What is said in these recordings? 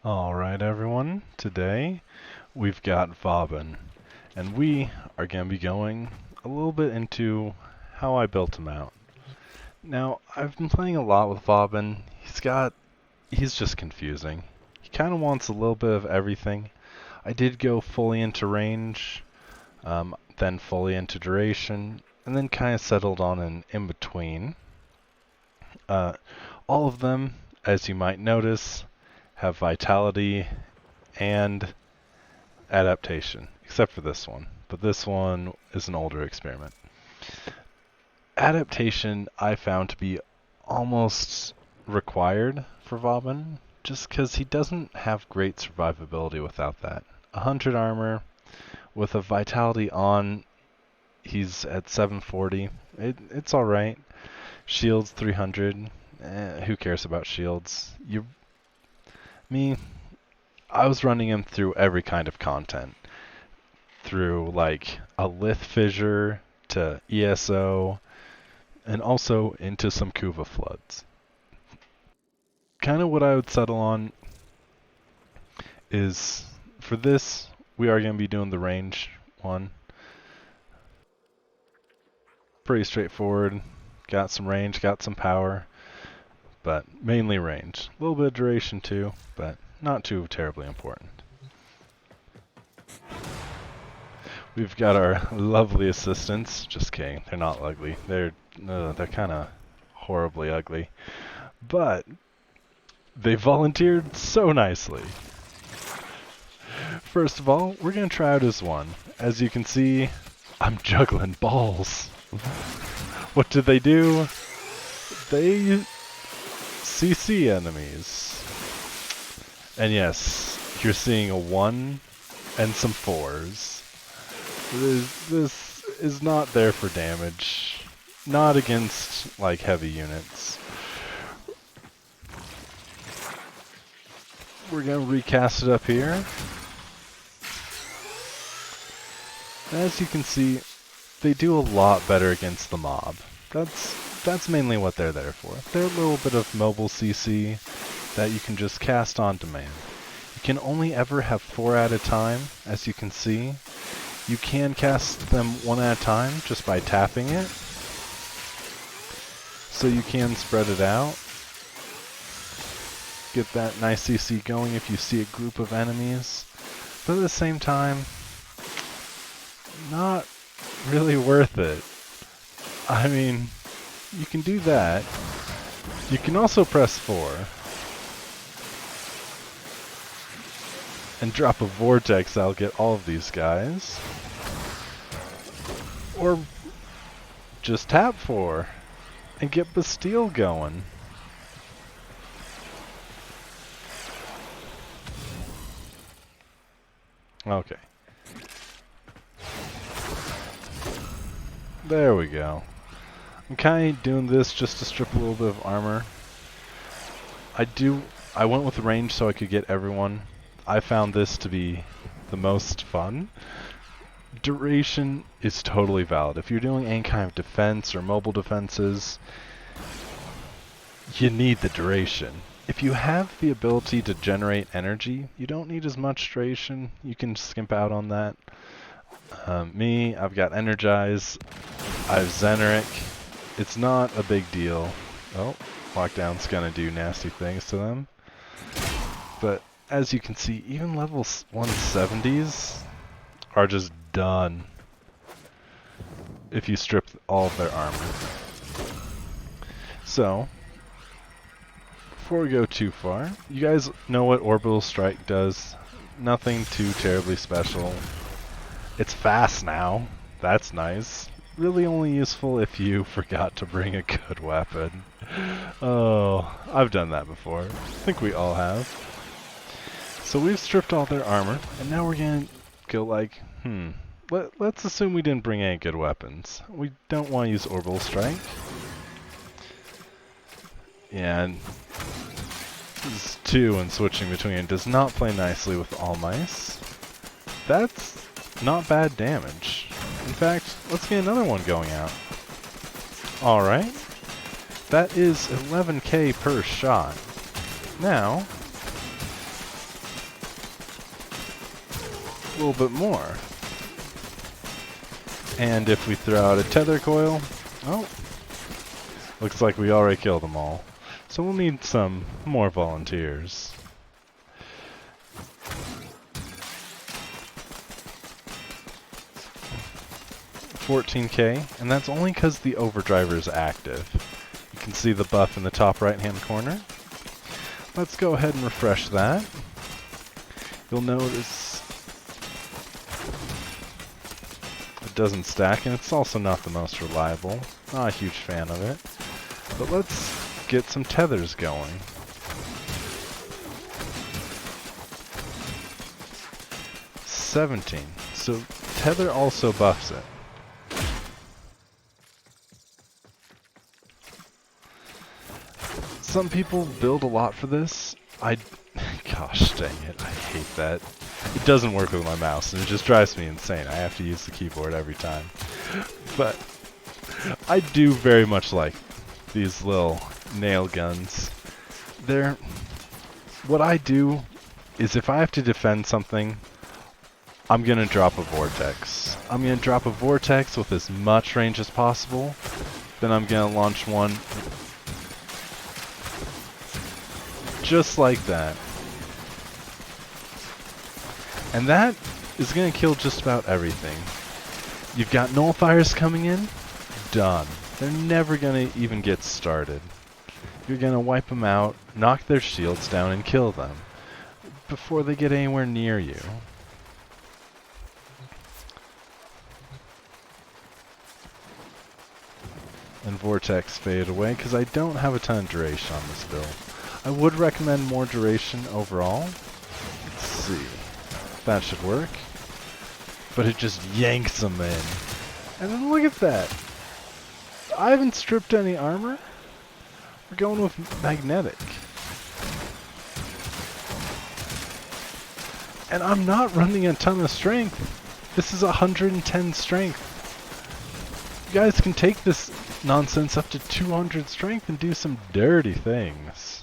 Alright everyone, today we've got Vauban, and we are going to be going a little bit into how I built him out. Now, I've been playing a lot with Vauban. He's just confusing. He kind of wants a little bit of everything. I did go fully into range, then fully into duration, and then kind of settled on an in-between. All of them, as you might notice, have vitality and adaptation, except for this one. But this one is an older experiment. Adaptation I found to be almost required for Vauban, just because he doesn't have great survivability without that. 100 armor, with a vitality on, he's at 740. It's alright. Shields 300. Who cares about shields? I was running him through every kind of content. Through like a lith fissure to ESO, and also into some Kuva floods. Kind of what I would settle on is, for this, we are going to be doing the range one. Pretty straightforward. Got some range, got some power, but mainly range. A little bit of duration too, but not too terribly important. We've got our lovely assistants. Just kidding, they're not ugly. They're kind of horribly ugly. But they volunteered so nicely. First of all, we're going to try out as one. As you can see, I'm juggling balls. What did they do? They CC enemies. And yes, you're seeing a 1 and some 4s. This is not there for damage. Not against, like, heavy units. We're gonna recast it up here. As you can see, they do a lot better against the mob. That's mainly what they're there for. They're a little bit of mobile CC that you can just cast on demand. You can only ever have 4 at a time, as you can see. You can cast them 1 at a time just by tapping it. So you can spread it out. Get that nice CC going if you see a group of enemies. But at the same time, not really worth it. I mean, you can do that. You can also press 4. And drop a vortex that'll get all of these guys. Or just tap 4 and get Bastille going. Okay. There we go. I'm kind of doing this just to strip a little bit of armor. I went with range so I could get everyone. I found this to be the most fun. Duration is totally valid. If you're doing any kind of defense or mobile defenses, you need the duration. If you have the ability to generate energy, you don't need as much duration. You can skimp out on that. I've got Energize. I have Zeneric. It's not a big deal. Oh, Lockdown's gonna do nasty things to them. But as you can see, even level 170s are just done if you strip all of their armor. So, before we go too far, you guys know what Orbital Strike does. Nothing too terribly special. It's fast now. That's nice. Really only useful if you forgot to bring a good weapon. Oh, I've done that before. I think we all have. So we've stripped all their armor, and now we're gonna go like, let's assume we didn't bring any good weapons. We don't want to use Orbital Strike. Yeah, and this 2 and switching between it does not play nicely with all mice. That's not bad damage. In fact, let's get another one going out. Alright. That is 11k per shot. Now, little bit more. And if we throw out a tether coil, oh, looks like we already killed them all. So we'll need some more volunteers. $14K, and that's only because the overdriver is active. You can see the buff in the top right hand corner. Let's go ahead and refresh that. You'll notice it doesn't stack, and it's also not the most reliable. Not a huge fan of it. But let's get some tethers going. $17. So tether also buffs it. Some people build a lot for this. Gosh dang it, I hate that. It doesn't work with my mouse, and it just drives me insane. I have to use the keyboard every time. But I do very much like these little nail guns. What I do is if I have to defend something, I'm gonna drop a vortex. I'm gonna drop a vortex with as much range as possible. Then I'm gonna launch one just like that. And that is going to kill just about everything. You've got nullifiers coming in, done. They're never going to even get started. You're going to wipe them out, knock their shields down, and kill them before they get anywhere near you. And vortex fade away because I don't have a ton of duration on this build. I would recommend more duration overall. Let's see. That should work. But it just yanks them in. And then look at that. I haven't stripped any armor. We're going with magnetic. And I'm not running a ton of strength. This is 110 strength. You guys can take this nonsense up to 200 strength and do some dirty things.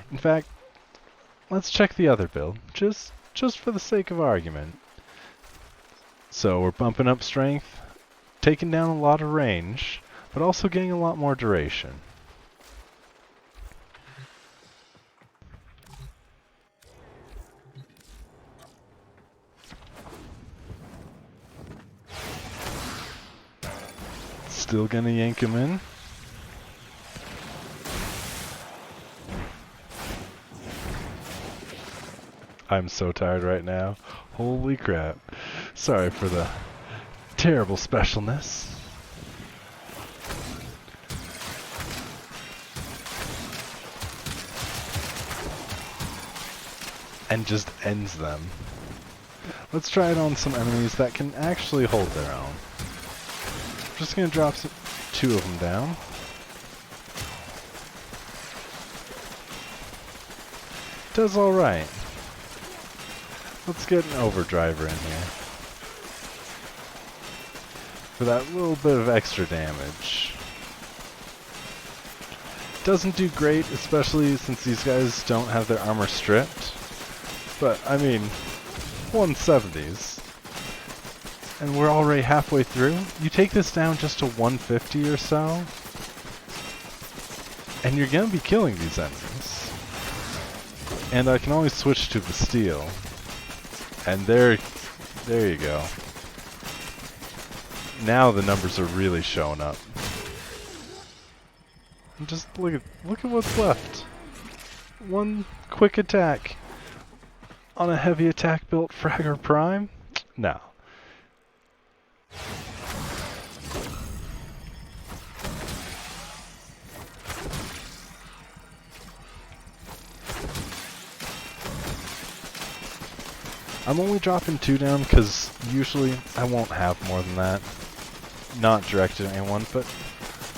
In fact, let's check the other build, just for the sake of argument. So we're bumping up strength, taking down a lot of range, but also getting a lot more duration. Still gonna yank him in. I'm so tired right now. Holy crap. Sorry for the terrible specialness. And just ends them. Let's try it on some enemies that can actually hold their own. I'm just gonna drop two of them down. Does alright. Let's get an overdriver in here for that little bit of extra damage. Doesn't do great, especially since these guys don't have their armor stripped. But, I mean, 170s. And we're already halfway through. You take this down just to 150 or so, and you're gonna be killing these enemies. And I can always switch to the steel. And there you go. Now the numbers are really showing up. And just look at what's left. One quick attack on a heavy attack built Fragger Prime? No. I'm only dropping 2 down because usually I won't have more than that. Not directed at anyone, but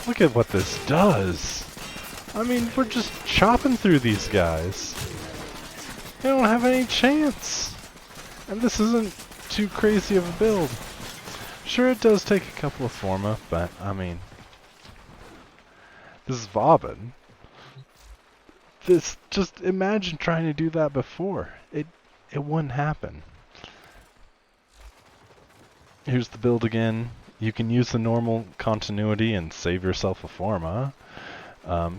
look at what this does. I mean, we're just chopping through these guys. They don't have any chance. And this isn't too crazy of a build. Sure, it does take a couple of forma, but I mean, this is Vauban. Just imagine trying to do that before. It wouldn't happen. Here's the build again. You can use the normal continuity and save yourself a forma.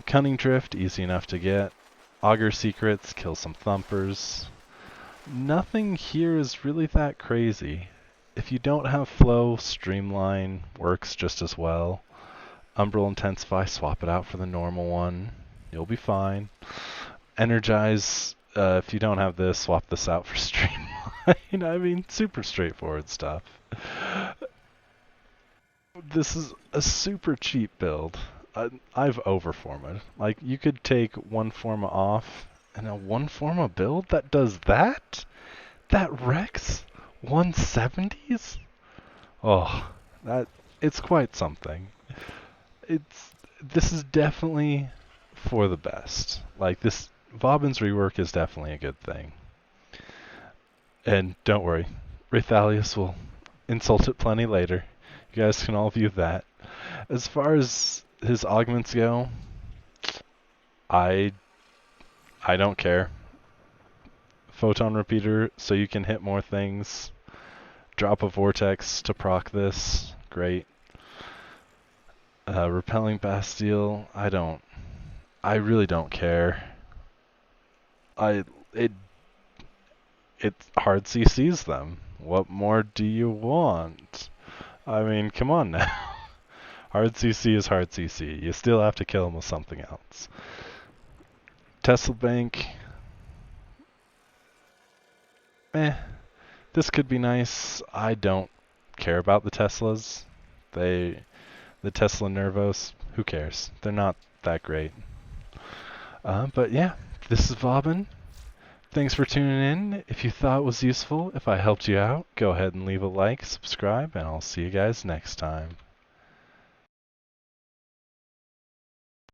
Cunning Drift, easy enough to get. Augur Secrets, kill some thumpers. Nothing here is really that crazy. If you don't have Flow, Streamline works just as well. Umbral Intensify, swap it out for the normal one. You'll be fine. Energize, if you don't have this, swap this out for Streamline. I mean, super straightforward stuff. This is a super cheap build. I've overformed. Like, you could take one forma off, and a one forma build that does that? That wrecks 170s? Oh, it's quite something. This is definitely for the best. Like, Vauban's rework is definitely a good thing. And don't worry, Rathalius will insult it plenty later. You guys can all view that. As far as his augments go, I don't care. Photon repeater, so you can hit more things. Drop a vortex to proc this, great. Repelling Bastille, I really don't care. It hard CCs them. What more do you want? I mean, come on now. Hard CC is hard CC. You still have to kill him with something else. Tesla Bank. This could be nice. I don't care about the Teslas. The Tesla Nervos, who cares? They're not that great. But yeah, this is Vauban. Thanks for tuning in. If you thought it was useful, if I helped you out, go ahead and leave a like, subscribe, and I'll see you guys next time.